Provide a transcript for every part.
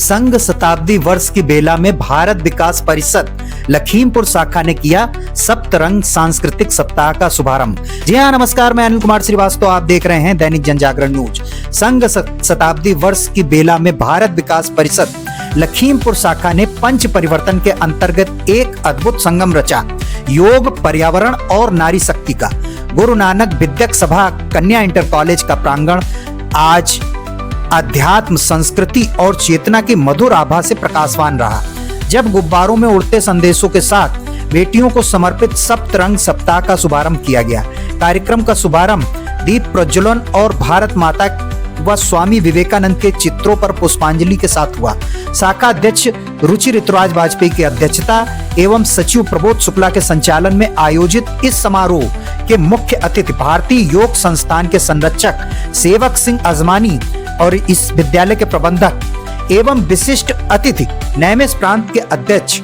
संघ शताब्दी वर्ष की बेला में भारत विकास परिषद लखीमपुर शाखा ने किया सप्तरंग सांस्कृतिक सप्ताह का शुभारंभ। जी हाँ, नमस्कार, मैं अनिल कुमार श्रीवास्तव, आप देख रहे हैं दैनिक जनजागरण न्यूज। संघ शताब्दी वर्ष की बेला में भारत विकास परिषद लखीमपुर शाखा ने पंच परिवर्तन के अंतर्गत एक अद्भुत संगम रचा। योग, पर्यावरण और नारी शक्ति का गुरु नानक विद्यक सभा कन्या इंटर कॉलेज का प्रांगण आज अध्यात्म, संस्कृति और चेतना की मधुर आभा से प्रकाशवान रहा, जब गुब्बारों में उड़ते संदेशों के साथ बेटियों को समर्पित सप्तरंग सप्ताह का शुभारंभ किया गया। कार्यक्रम का शुभारंभ दीप प्रज्वलन और भारत माता व स्वामी विवेकानंद के चित्रों पर पुष्पांजलि के साथ हुआ। शाखा अध्यक्ष रुचि ऋतुराज वाजपेयी की अध्यक्षता एवं सचिव प्रबोध शुक्ला के संचालन में आयोजित इस समारोह के मुख्य अतिथि भारतीय योग संस्थान के संरक्षक सेवक सिंह अजमानी और इस विद्यालय के प्रबंधक एवं विशिष्ट अतिथि नैमिष प्रांत के अध्यक्ष,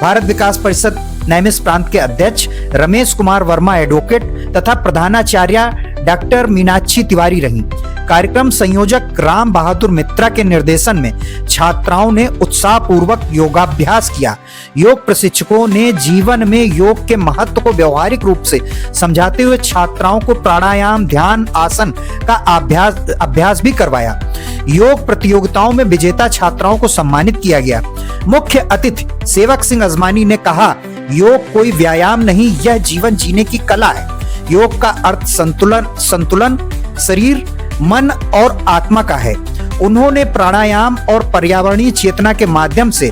भारत विकास परिषद नैमिष प्रांत के अध्यक्ष रमेश कुमार वर्मा एडवोकेट तथा प्रधानाचार्य डॉक्टर मीनाक्षी तिवारी रही। कार्यक्रम संयोजक राम बहादुर मित्रा के निर्देशन में छात्राओं ने उत्साहपूर्वक योगाभ्यास किया। योग प्रशिक्षकों ने जीवन में योग के महत्व को व्यवहारिक रूप से समझाते हुए छात्राओं को प्राणायाम, ध्यान, आसन का अभ्यास भी करवाया। योग प्रतियोगिताओं में विजेता छात्राओं को सम्मानित किया गया। मुख्य अतिथि सेवक सिंह अजमानी ने कहा, योग कोई व्यायाम नहीं, यह जीवन जीने की कला है। योग का अर्थ संतुलन शरीर, मन और आत्मा का है। उन्होंने प्राणायाम और पर्यावरणीय चेतना के माध्यम से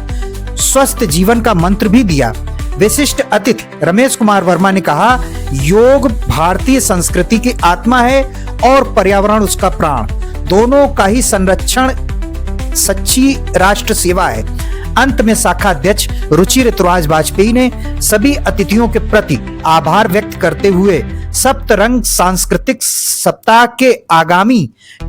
स्वस्थ जीवन का मंत्र भी दिया। विशिष्ट अतिथि रमेश कुमार वर्मा ने कहा, योग भारतीय संस्कृति की आत्मा है और पर्यावरण उसका प्राण। दोनों का ही संरक्षण सच्ची राष्ट्र सेवा है। अंत में शाखा अध्यक्ष रुचि ऋतुराज वाजपेयी ने सभी अतिथियों के प्रति आभार व्यक्त करते हुए सप्तरंग सांस्कृतिक सप्ताह के आगामी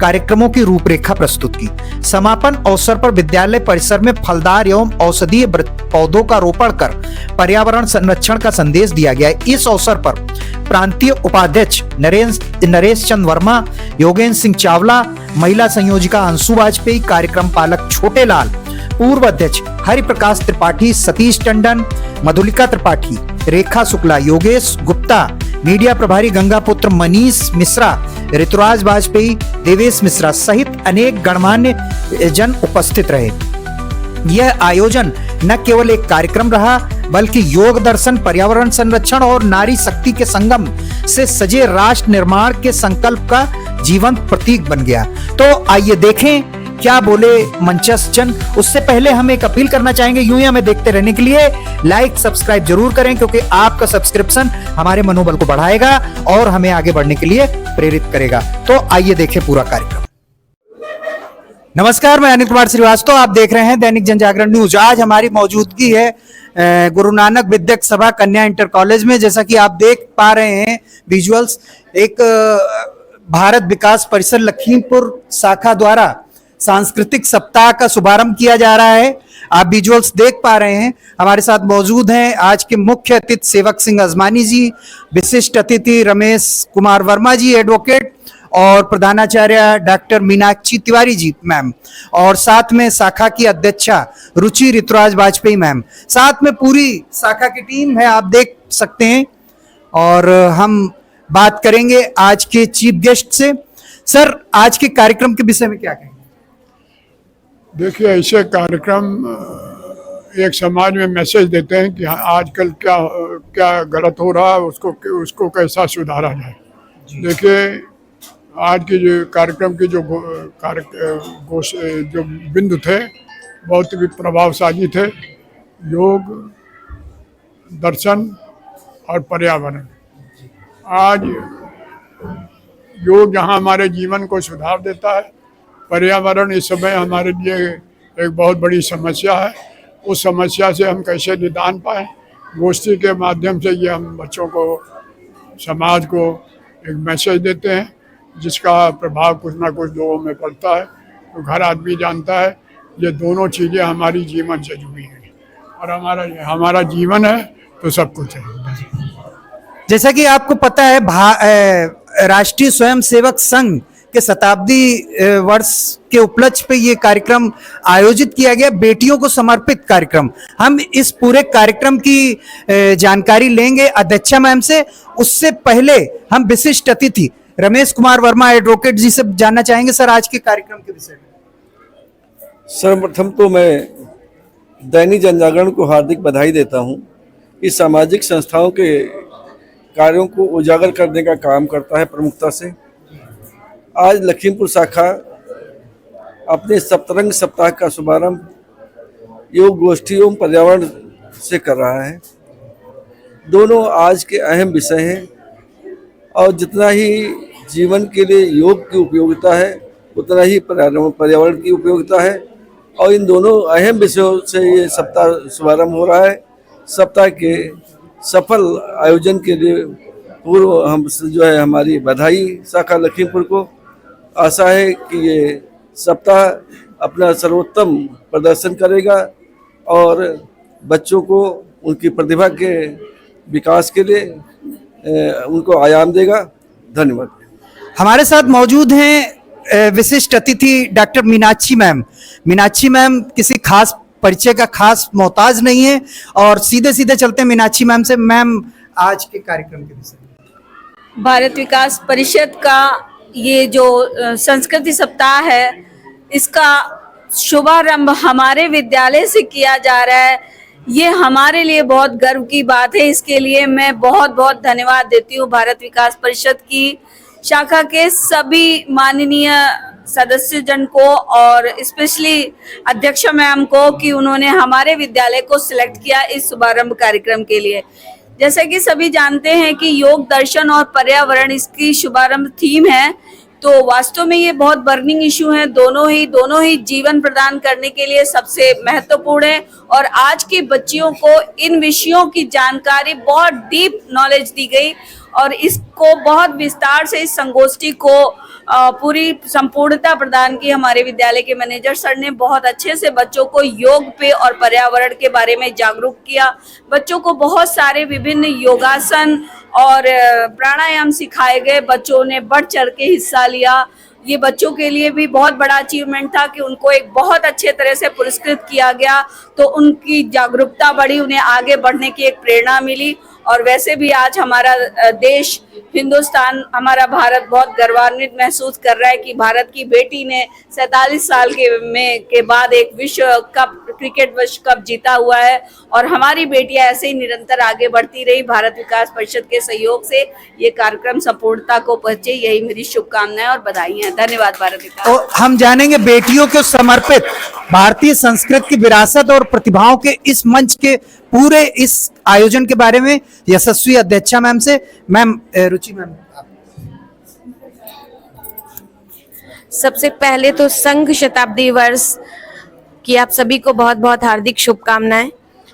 कार्यक्रमों की रूपरेखा प्रस्तुत की। समापन अवसर पर विद्यालय परिसर में फलदार एवं औषधीय पौधों का रोपण कर पर्यावरण संरक्षण का संदेश दिया गया। इस अवसर पर प्रांतीय उपाध्यक्ष नरेश चंद वर्मा, योगेंद्र सिंह चावला, महिला संयोजिका अंशु वाजपेयी, कार्यक्रम पालक छोटे लाल, पूर्व अध्यक्ष हरिप्रकाश त्रिपाठी, सतीश टंडन, मधुलिका त्रिपाठी, रेखा शुक्ला, योगेश गुप्ता, मीडिया प्रभारी गंगापुत्र मनीष मिश्रा, ऋतुराज वाजपेयी, देवेश मिश्रा सहित अनेक गणमान्य जन उपस्थित रहे। यह आयोजन न केवल एक कार्यक्रम रहा, बल्कि योग दर्शन, पर्यावरण संरक्षण और नारी शक्ति के संगम से सजे राष्ट्र निर्माण के संकल्प का जीवंत प्रतीक बन गया। तो आइए देखें क्या बोले मंचस्थ जन। उससे पहले हम एक अपील करना चाहेंगे, यूं ही हमें देखते रहने के लिए लाइक सब्सक्राइब जरूर करें, क्योंकि आपका सब्सक्रिप्शन हमारे मनोबल को बढ़ाएगा और हमें आगे बढ़ने के लिए प्रेरित करेगा। तो आइए देखें पूरा कार्यक्रम। नमस्कार, मैं अनिल कुमार श्रीवास्तव, आप देख रहे हैं दैनिक जनजागरण न्यूज। आज हमारी मौजूदगी है गुरु नानक विद्यक सभा कन्या इंटर कॉलेज में। जैसा कि आप देख पा रहे हैं विजुअल्स, एक भारत विकास परिषद लखीमपुर शाखा द्वारा सांस्कृतिक सप्ताह का शुभारंभ किया जा रहा है। आप विजुअल्स देख पा रहे हैं। हमारे साथ मौजूद हैं आज के मुख्य अतिथि सेवक सिंह अजमानी जी, विशिष्ट अतिथि रमेश कुमार वर्मा जी एडवोकेट, और प्रधानाचार्य डॉक्टर मीनाक्षी तिवारी जी मैम, और साथ में शाखा की अध्यक्षा रुचि ऋतुराज वाजपेयी मैम। साथ में पूरी शाखा की टीम है, आप देख सकते हैं। और हम बात करेंगे आज के चीफ गेस्ट से। सर, आज के कार्यक्रम के विषय में क्या कहेंगे? देखिए, ऐसे कार्यक्रम एक समाज में मैसेज देते हैं कि आजकल क्या गलत हो रहा है, उसको कैसा सुधारा जाए। देखिए, आज के जो कार्यक्रम के जो बिंदु थे बहुत भी प्रभावशाली थे। योग, दर्शन और पर्यावरण। आज योग जहाँ हमारे जीवन को सुधार देता है, पर्यावरण इस समय हमारे लिए एक बहुत बड़ी समस्या है। उस समस्या से हम कैसे निदान पाएँ, गोष्ठी के माध्यम से ये हम बच्चों को, समाज को एक मैसेज देते हैं, जिसका प्रभाव कुछ ना कुछ लोगों में पड़ता है। तो घर आदमी जानता है ये दोनों चीज़ें हमारी जीवन से जुड़ी हैं, और हमारा जीवन है तो सब कुछ है। जैसा कि आपको पता है, राष्ट्रीय स्वयंसेवक संघ के शताब्दी वर्ष के उपलक्ष्य पे ये कार्यक्रम आयोजित किया गया, बेटियों को समर्पित कार्यक्रम। हम इस पूरे कार्यक्रम की जानकारी लेंगे अध्यक्षा मैम से। उससे पहले हम विशिष्ट अतिथि रमेश कुमार वर्मा एडवोकेट जी से जानना चाहेंगे सर आज के कार्यक्रम के विषय में। सर्वप्रथम तो मैं दैनिक जनजागरण को हार्दिक बधाई देता हूं कि सामाजिक संस्थाओं के कार्यों को उजागर करने का काम करता है प्रमुखता से। आज लखीमपुर शाखा अपने सप्तरंग सप्ताह का शुभारंभ योग गोष्ठी एवं पर्यावरण से कर रहा है। दोनों आज के अहम विषय हैं और जितना ही जीवन के लिए योग की उपयोगिता है उतना ही पर्यावरण की उपयोगिता है और इन दोनों अहम विषयों से ये सप्ताह शुभारंभ हो रहा है। सप्ताह के सफल आयोजन के लिए पूर्व हम जो है हमारी बधाई शाखा लखीमपुर को। आशा है कि ये सप्ताह अपना सर्वोत्तम प्रदर्शन करेगा और बच्चों को उनकी प्रतिभा के विकास के लिए उनको आयाम देगा। धन्यवाद। हमारे साथ मौजूद हैं विशिष्ट अतिथि doctor Meenakshi ma'am. Meenakshi ma'am किसी खास परिचय का खास मोहताज नहीं है और सीधे सीधे चलते हैं मीनाक्षी मैम से। मैम आज के कार्यक्रम के विषय में। भारत विकास परिषद का ये जो संस्कृति सप्ताह है इसका शुभारंभ हमारे विद्यालय से किया जा रहा है। ये हमारे लिए बहुत गर्व की बात है। इसके लिए मैं बहुत बहुत धन्यवाद देती हूँ भारत विकास परिषद की शाखा के सभी माननीय सदस्य जन को और स्पेशली अध्यक्ष मैम को कि उन्होंने हमारे विद्यालय को सिलेक्ट किया इस शुभारंभ कार्यक्रम के लिए। जैसा कि सभी जानते हैं कि योग दर्शन और पर्यावरण इसकी शुभारंभ थीम है, तो वास्तव में ये बहुत बर्निंग इशू है। दोनों ही जीवन प्रदान करने के लिए सबसे महत्वपूर्ण है और आज के बच्चियों को इन विषयों की जानकारी बहुत डीप नॉलेज दी गई और इसको बहुत विस्तार से इस संगोष्ठी को पूरी संपूर्णता प्रदान की। हमारे विद्यालय के मैनेजर सर ने बहुत अच्छे से बच्चों को योग पे और पर्यावरण के बारे में जागरूक किया। बच्चों को बहुत सारे विभिन्न योगासन और प्राणायाम सिखाए गए। बच्चों ने बढ़ चढ़ के हिस्सा लिया। ये बच्चों के लिए भी बहुत बड़ा अचीवमेंट था कि उनको एक बहुत अच्छे तरह से पुरस्कृत किया गया, तो उनकी जागरूकता बढ़ी, उन्हें आगे बढ़ने की एक प्रेरणा मिली। और वैसे भी आज हमारा देश हिंदुस्तान, हमारा भारत बहुत गर्वान्वित महसूस कर रहा है कि भारत की बेटी ने 47 साल के बाद एक विश्व कप, क्रिकेट विश्व कप जीता हुआ है और हमारी बेटियां ऐसे ही निरंतर आगे बढ़ती रही। भारत विकास परिषद के सहयोग से ये कार्यक्रम संपूर्णता को पहुंचे, यही मेरी शुभकामनाएं और बधाई हैं। धन्यवाद भारत विकास। तो हम जानेंगे बेटियों को समर्पित भारतीय संस्कृति की विरासत और प्रतिभाओं के इस मंच के पूरे इस आयोजन के बारे में यशस्वी अध्यक्षा मैम से। मैम रुचि मैम। सबसे पहले तो संघ शताब्दी वर्ष की आप सभी को बहुत बहुत हार्दिक शुभकामनाएं।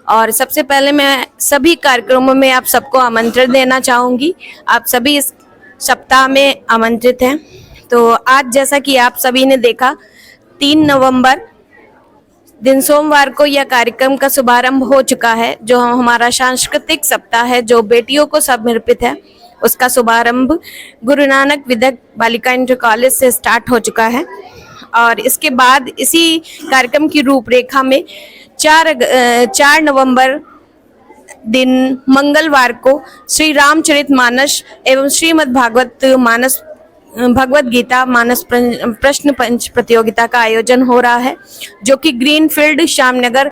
और सबसे पहले मैं सभी कार्यक्रमों में आप सबको आमंत्रण देना चाहूँगी। आप सभी इस सप्ताह में आमंत्रित हैं। तो आज जैसा कि आप सभी ने देखा 3 नवंबर दिन सोमवार को यह कार्यक्रम का शुभारंभ हो चुका है, जो हमारा सांस्कृतिक सप्ताह है जो बेटियों को समर्पित है। उसका शुभारंभ गुरु नानक विदक बालिका इंटर कॉलेज से स्टार्ट हो चुका है और इसके बाद इसी कार्यक्रम की रूपरेखा में 4 नवंबर दिन मंगलवार को श्री रामचरितमानस एवं श्रीमद् भगवत गीता मानस प्रश्न पंच प्रतियोगिता का आयोजन हो रहा है, जो कि ग्रीनफील्ड श्यामनगर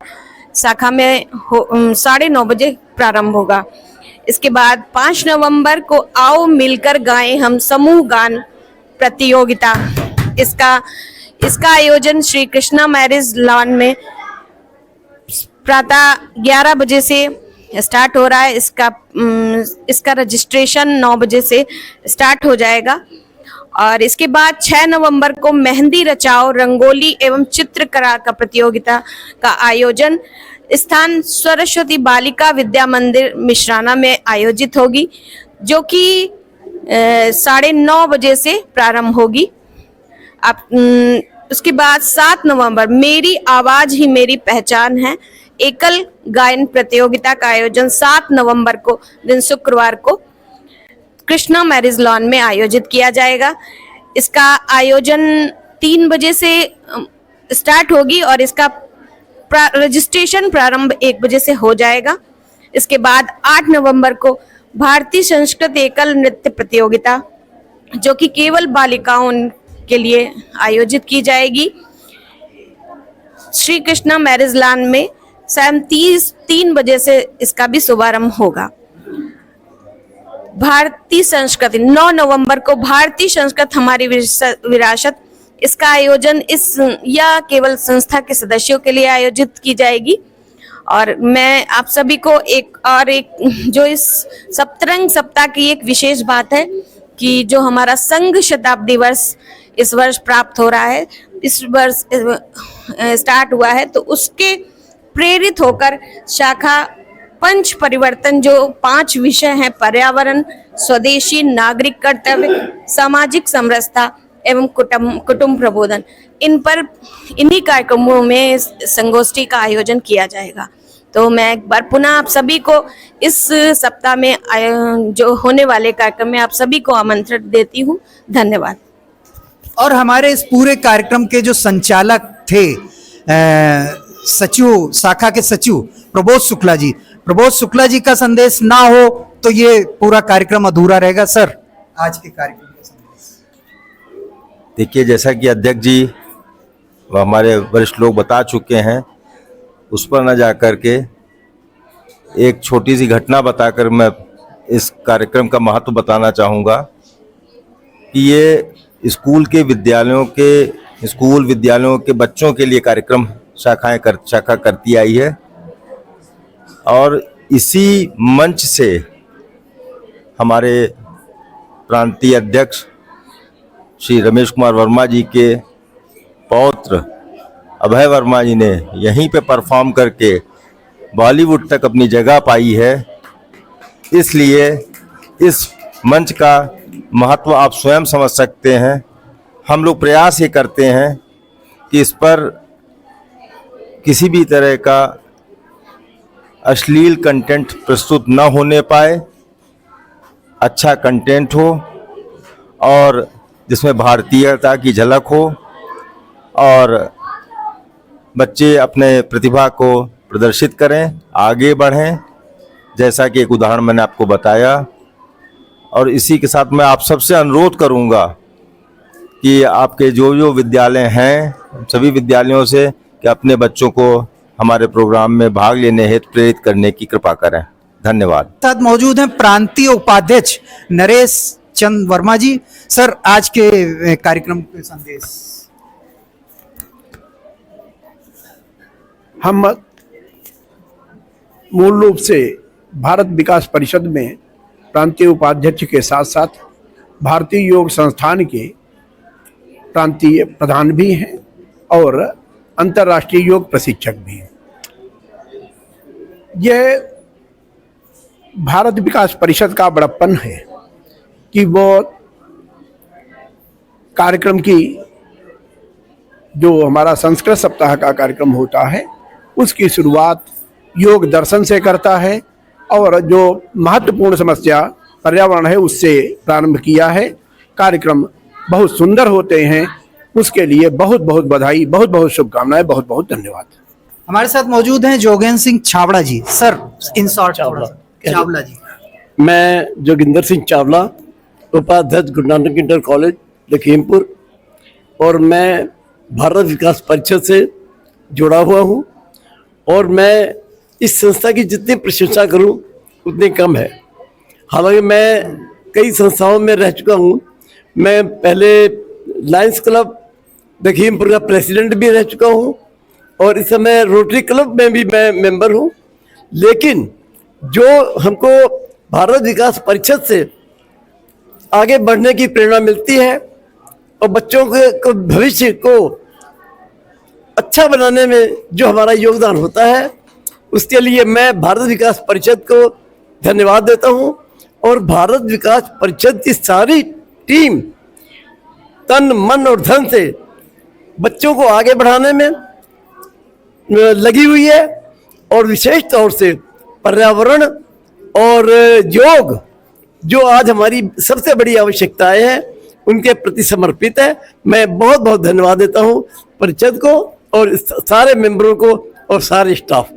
शाखा में 9:30 बजे प्रारंभ होगा। इसके बाद 5 नवंबर को आओ मिलकर गाएं हम समूह गान प्रतियोगिता, इसका आयोजन श्री कृष्णा मैरिज लॉन में प्रातः 11 बजे से स्टार्ट हो रहा है। इसका रजिस्ट्रेशन 9 बजे से स्टार्ट हो जाएगा। और इसके बाद 6 नवंबर को मेहंदी रचाओ रंगोली एवं चित्रकला का प्रतियोगिता का आयोजन स्थान सरस्वती बालिका विद्या मंदिर मिश्राना में आयोजित होगी, जो कि 9:30 बजे से प्रारंभ होगी। उसके बाद 7 नवंबर मेरी आवाज ही मेरी पहचान है एकल गायन प्रतियोगिता का आयोजन 7 नवंबर को दिन शुक्रवार को कृष्णा मैरिज लॉन में आयोजित किया जाएगा। इसका आयोजन 3 बजे से स्टार्ट होगी और इसका रजिस्ट्रेशन प्रारंभ 1 बजे से हो जाएगा। इसके बाद 8 नवंबर को भारतीय संस्कृत एकल नृत्य प्रतियोगिता, जो कि केवल बालिकाओं के लिए आयोजित की जाएगी, श्री कृष्णा मैरिज लॉन में शाम 3 बजे से इसका भी शुभारंभ होगा। भारतीय संस्कृति 9 नवंबर को भारतीय संस्कृत हमारी विरासत, इसका आयोजन या केवल संस्था के सदस्यों के लिए आयोजित की जाएगी। और मैं आप सभी को एक जो इस सप्तरंग सप्ताह की एक विशेष बात है कि जो हमारा संघ शताब्दी वर्ष इस वर्ष प्राप्त हो रहा है, इस वर्ष स्टार्ट हुआ है, तो उसके प्रेरित होकर शाखा पंच परिवर्तन, जो 5 विषय हैं, पर्यावरण, स्वदेशी, नागरिक कर्तव्य, सामाजिक समरसता एवं कुटुंब प्रबोधन, इन्हीं कार्यक्रमों में संगोष्ठी का आयोजन किया जाएगा। तो मैं एक बार पुनः आप सभी को इस सप्ताह में जो होने वाले कार्यक्रम में आप सभी को आमंत्रण देती हूँ। धन्यवाद। और हमारे इस पूरे कार्यक्रम के जो संचालक थे सचिव, शाखा के सचिव प्रबोध शुक्ला जी का संदेश ना हो तो ये पूरा कार्यक्रम अधूरा रहेगा। सर, आज के कार्यक्रम का संदेश। देखिए, जैसा कि अध्यक्ष जी व हमारे वरिष्ठ लोग बता चुके हैं, उस पर न जाकर के एक छोटी सी घटना बताकर मैं इस कार्यक्रम का महत्व बताना चाहूँगा कि ये स्कूल विद्यालयों के बच्चों के लिए कार्यक्रम शाखा करती आई है। और इसी मंच से हमारे प्रांतीय अध्यक्ष श्री रमेश कुमार वर्मा जी के पौत्र अभय वर्मा जी ने यहीं पे परफॉर्म करके बॉलीवुड तक अपनी जगह पाई है। इसलिए इस मंच का महत्व आप स्वयं समझ सकते हैं। हम लोग प्रयास ये करते हैं कि इस पर किसी भी तरह का अश्लील कंटेंट प्रस्तुत न होने पाए, अच्छा कंटेंट हो और जिसमें भारतीयता की झलक हो और बच्चे अपने प्रतिभा को प्रदर्शित करें, आगे बढ़ें, जैसा कि एक उदाहरण मैंने आपको बताया। और इसी के साथ मैं आप सबसे अनुरोध करूंगा कि आपके जो विद्यालय हैं, सभी विद्यालयों से कि अपने बच्चों को हमारे प्रोग्राम में भाग लेने हेतु प्रेरित करने की कृपा करें। धन्यवाद। साथ मौजूद हैं प्रांतीय उपाध्यक्ष नरेश चंद वर्मा जी। सर, आज के कार्यक्रम के संदेश। हम मूल रूप से भारत विकास परिषद में प्रांतीय उपाध्यक्ष के साथ साथ भारतीय योग संस्थान के प्रांतीय प्रधान भी हैं और अंतर्राष्ट्रीय योग प्रशिक्षक भी हैं। यह भारत विकास परिषद का बड़प्पन है कि वो कार्यक्रम की, जो हमारा संस्कृत सप्ताह का कार्यक्रम होता है, उसकी शुरुआत योग दर्शन से करता है और जो महत्वपूर्ण समस्या पर्यावरण है उससे प्रारंभ किया है। कार्यक्रम बहुत सुंदर होते हैं, उसके लिए बहुत बहुत बधाई, बहुत बहुत शुभकामनाएं, बहुत बहुत धन्यवाद। हमारे साथ मौजूद हैं जोगेंद्र सिंह चावड़ा जी। सर, इन शॉर्ट चावला जी। मैं जोगिंदर सिंह चावला, उपाध्यक्ष गुरु नानक इंटर कॉलेज लखीमपुर, और मैं भारत विकास परिषद से जुड़ा हुआ हूँ। और मैं इस संस्था की जितनी प्रशंसा करूँ उतनी कम है। हालांकि मैं कई संस्थाओं में रह चुका हूँ। मैं पहले लायंस क्लब लखीमपुर का प्रेसिडेंट भी रह चुका हूँ और इस समय रोटरी क्लब में भी मैं मेंबर हूँ। लेकिन जो हमको भारत विकास परिषद से आगे बढ़ने की प्रेरणा मिलती है और बच्चों के भविष्य को अच्छा बनाने में जो हमारा योगदान होता है, उसके लिए मैं भारत विकास परिषद को धन्यवाद देता हूँ। और भारत विकास परिषद की सारी टीम तन मन और धन से बच्चों को आगे बढ़ाने में लगी हुई है। और विशेष तौर से पर्यावरण और योग, जो आज हमारी सबसे बड़ी आवश्यकताएं हैं, उनके प्रति समर्पित है। मैं बहुत बहुत धन्यवाद देता हूँ परिषद को और सारे मेंबरों को और सारे स्टाफ।